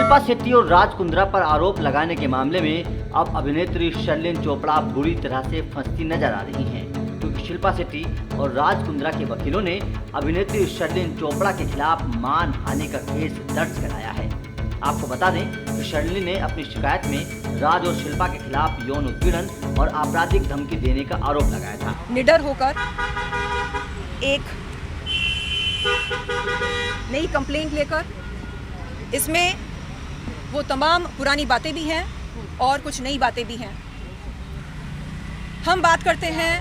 शिल्पा शेट्टी और राज कुंद्रा पर आरोप लगाने के मामले में अब अभिनेत्री शर्लिन चोपड़ा बुरी तरह से फंसती नजर आ रही हैं, क्योंकि शिल्पा शेट्टी और राज कुंद्रा के वकीलों ने अभिनेत्री शर्लिन चोपड़ा के खिलाफ मानहानि का केस दर्ज कराया है। आपको बता दें कि शर्लिन ने अपनी शिकायत में राज और शिल्पा के खिलाफ यौन उत्पीड़न और आपराधिक धमकी देने का आरोप लगाया था। निडर होकर एक नई कंप्लेंट लेकर, इसमें वो तमाम पुरानी बातें भी हैं और कुछ नई बातें भी हैं। हम बात करते हैं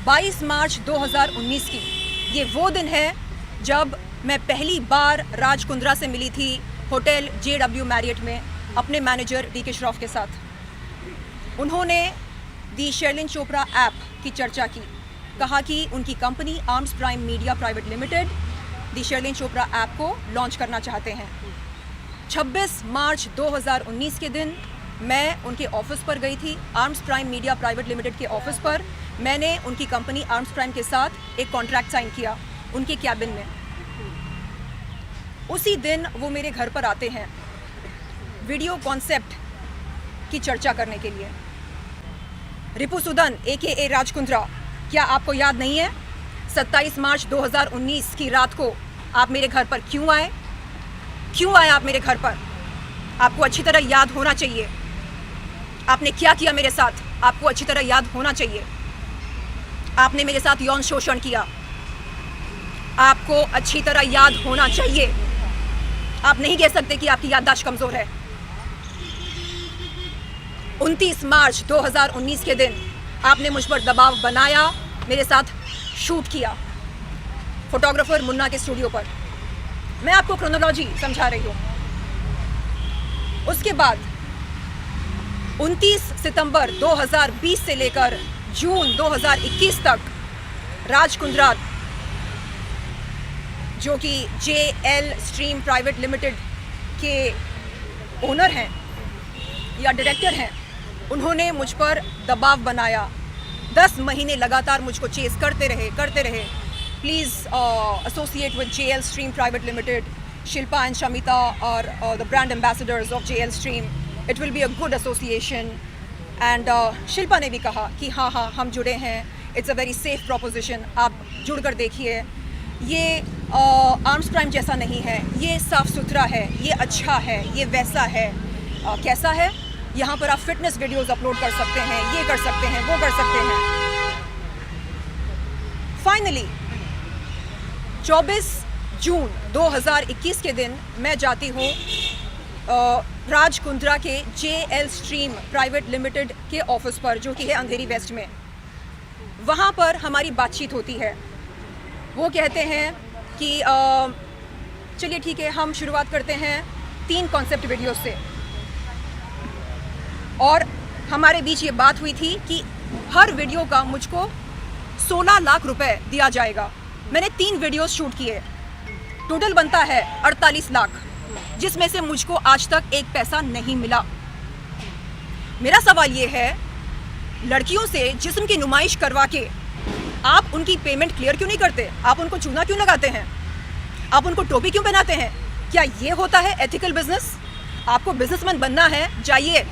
22 मार्च 2019 की। ये वो दिन है जब मैं पहली बार राज कुंद्रा से मिली थी होटल JW मैरियट में अपने मैनेजर DK श्रॉफ के साथ। उन्होंने दी शर्लिन चोपड़ा ऐप की चर्चा की, कहा कि उनकी company Arms Prime Media Private Limited the Sherlyn Chopra app को लॉन्च करना चाहते हैं। 26 मार्च 2019 के दिन मैं उनके ऑफिस पर गई थी, arms Prime Media Private limited के ऑफिस पर। मैंने उनकी कंपनी आर्म्स प्राइम के साथ एक कॉन्ट्रैक्ट साइन किया उनके कैबिन में। उसी दिन वो मेरे घर पर आते हैं वीडियो कॉन्सेप्ट की चर्चा करने के लिए। रिपु सुदन AKA राज कुंद्रा, क्या आपको याद नहीं है 27 मार्च 2019 की रात को आप मेरे घर पर क्यों आए? क्यों आए आप मेरे घर पर? आपको अच्छी तरह याद होना चाहिए आपने क्या किया मेरे साथ। आपको अच्छी तरह याद होना चाहिए आपने मेरे साथ यौन शोषण किया। आपको अच्छी तरह याद होना चाहिए। आप नहीं कह सकते कि आपकी याददाश्त कमजोर है। 29 मार्च 2019 के दिन आपने मुझ पर दबाव बनाया, मेरे साथ शूट किया फोटोग्राफर मुन्ना के स्टूडियो पर। मैं आपको क्रोनोलॉजी समझा रही हूँ। उसके बाद 29 सितंबर 2020 से लेकर जून 2021 तक राज कुंद्रा, जो कि JL स्ट्रीम प्राइवेट लिमिटेड के ओनर हैं या डायरेक्टर हैं, उन्होंने मुझ पर दबाव बनाया। 10 महीने लगातार मुझको चेस करते रहे। Please associate with JL Stream Private Limited. Shilpa and Shamita और the brand ambassadors of JL Stream. It will be a good association. And Shilpa ने भी कहा कि हाँ हम जुड़े हैं, it's a very safe proposition, आप जुड़ कर देखिए। ये आर्म्स प्राइम जैसा नहीं है, ये साफ़ सुथरा है, ये अच्छा है, ये वैसा है। कैसा है? यहाँ पर आप फिटनेस वीडियोस अपलोड कर सकते हैं, ये कर सकते हैं, वो कर सकते हैं। फाइनली 24 जून 2021 के दिन मैं जाती हूँ राज कुंद्रा के JL स्ट्रीम प्राइवेट लिमिटेड के ऑफिस पर, जो कि है अंधेरी वेस्ट में। वहाँ पर हमारी बातचीत होती है। वो कहते हैं कि चलिए ठीक है, हम शुरुआत करते हैं 3 कॉन्सेप्ट वीडियो से। और हमारे बीच ये बात हुई थी कि हर वीडियो का मुझको 16 लाख रुपए दिया जाएगा। मैंने 3 वीडियोस शूट किए, टोटल बनता है 48 लाख, जिसमें से मुझको आज तक एक पैसा नहीं मिला। मेरा सवाल ये है, लड़कियों से जिस्म की नुमाइश करवा के आप उनकी पेमेंट क्लियर क्यों नहीं करते? आप उनको चूना क्यों लगाते हैं? आप उनको टोपी क्यों पहनाते हैं? क्या ये होता है एथिकल बिजनेस? आपको बिजनेसमैन बनना है, जाइए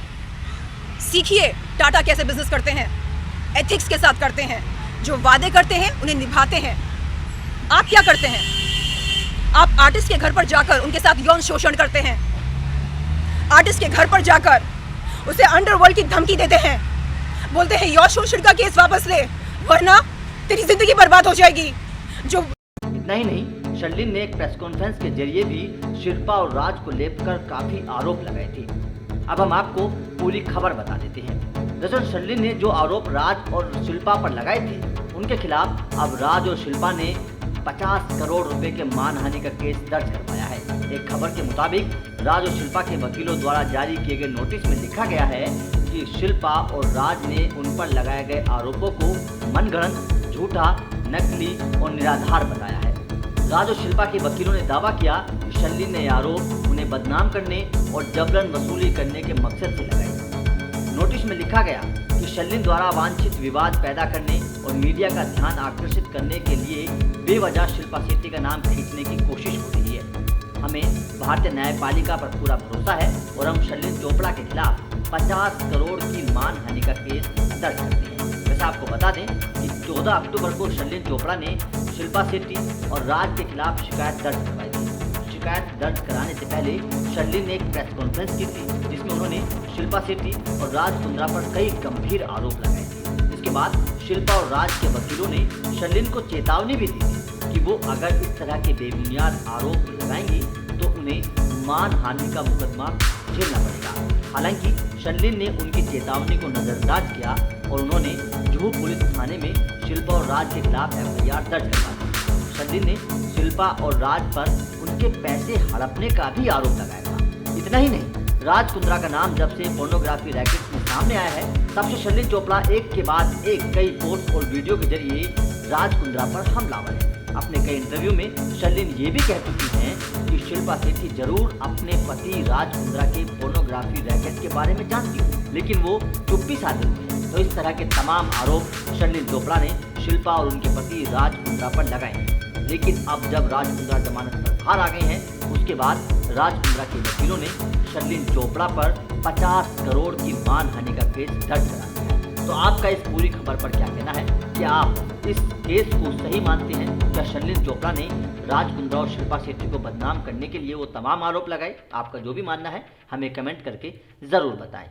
सीखिए टाटा कैसे बिजनेस करते हैं, एथिक्स के साथ करते हैं, जो वादे करते हैं उन्हें निभाते हैं। आप क्या करते हैं? आप आर्टिस्ट के घर पर जाकर उनके साथ यौन शोषण करते हैं। आर्टिस्ट के घर पर जाकर उसे अंडरवर्ल्ड की धमकी देते हैं, बोलते हैं यौन शोषण का केस वापस ले, वरना तेरी जिंदगी बर्बाद हो जाएगी। जो इतना ही नहीं, शर्लिन ने एक प्रेस कॉन्फ्रेंस के जरिए भी शिल्पा और राज को लेकर काफी आरोप लगाए थे। अब हम आपको पूरी खबर बता देते हैं। दरअसल शर्लिन ने जो आरोप राज और शिल्पा पर लगाए थे, उनके खिलाफ अब राज और शिल्पा ने 50 करोड़ रुपए के मानहानि का केस दर्ज करवाया है। एक खबर के मुताबिक राज और शिल्पा के वकीलों द्वारा जारी किए गए नोटिस में लिखा गया है कि शिल्पा और राज ने उन पर लगाए गए आरोपों को मनगढ़ंत, झूठा, नकली और निराधार बताया है। राज और शिल्पा के वकीलों ने दावा किया कि शर्लिन ने आरोप उन्हें बदनाम करने और जबरन वसूली करने के मकसद से लगाए। नोटिस में लिखा गया कि शर्लिन द्वारा वांछित विवाद पैदा करने और मीडिया का ध्यान आकर्षित करने के लिए बेवजह शिल्पा शेट्टी का नाम खींचने की कोशिश हो रही है। हमें भारतीय न्यायपालिका पर पूरा भरोसा है और हम शर्लिन चोपड़ा के खिलाफ 50 करोड़ की मानहानि का केस दर्ज करते हैं। वैसे आपको बता दें कि 14 अक्टूबर को शर्लिन चोपड़ा ने शिल्पा शेट्टी और राज के खिलाफ शिकायत दर्ज करवाई थी। शिकायत दर्ज कराने से पहले शर्लिन ने एक प्रेस कॉन्फ्रेंस की थी जिसमें उन्होंने शिल्पा शेट्टी और राज कुंद्रा पर कई गंभीर आरोप लगाए थे। इसके बाद शिल्पा और राज के वकीलों ने शर्लिन को चेतावनी भी दी थी कि वो अगर इस तरह के बेबुनियाद आरोप लगाएंगी तो उन्हें मानहानि का मुकदमा झेलना पड़ेगा। हालांकि शर्लिन ने उनकी चेतावनी को नजरअंदाज किया और उन्होंने जुहू पुलिस थाने में शिल्पा और राज के खिलाफ FIR दर्ज करवा दी। शर्लिन ने शिल्पा और राज पर उनके पैसे हड़पने का भी आरोप लगाया था। इतना ही नहीं, राज कुंद्रा का नाम जब से पोर्नोग्राफी रैकेट में सामने आया है तब से शर्लिन चोपड़ा एक के बाद एक कई पोस्ट और वीडियो के जरिए राज कुंद्रा पर हमलावर है। अपने कई इंटरव्यू में शर्लिन ये भी कह चुकी हैं कि शिल्पा शेट्टी जरूर अपने पति राज कुंद्रा के पोर्नोग्राफी रैकेट के बारे में जानती हो, लेकिन वो चुप्पी साधे हुए हैं। तो इस तरह के तमाम आरोप शर्लिन चोपड़ा ने शिल्पा और उनके पति राज कुंद्रा पर लगाए हैं। लेकिन अब जब राज कुंद्रा जमानत पर बाहर आ गए हैं, उसके बाद राज कुंद्रा के वकीलों ने शर्लिन चोपड़ा पर 50 करोड़ की मानहानि का केस दर्ज करा दिया है। तो आपका इस पूरी खबर पर क्या कहना है? क्या आप इस केस को सही मानते हैं? क्या शर्लिन चोपड़ा ने राज कुंद्रा और शिल्पा शेट्टी को बदनाम करने के लिए वो तमाम आरोप लगाए? आपका जो भी मानना है हमें कमेंट करके ज़रूर बताएं।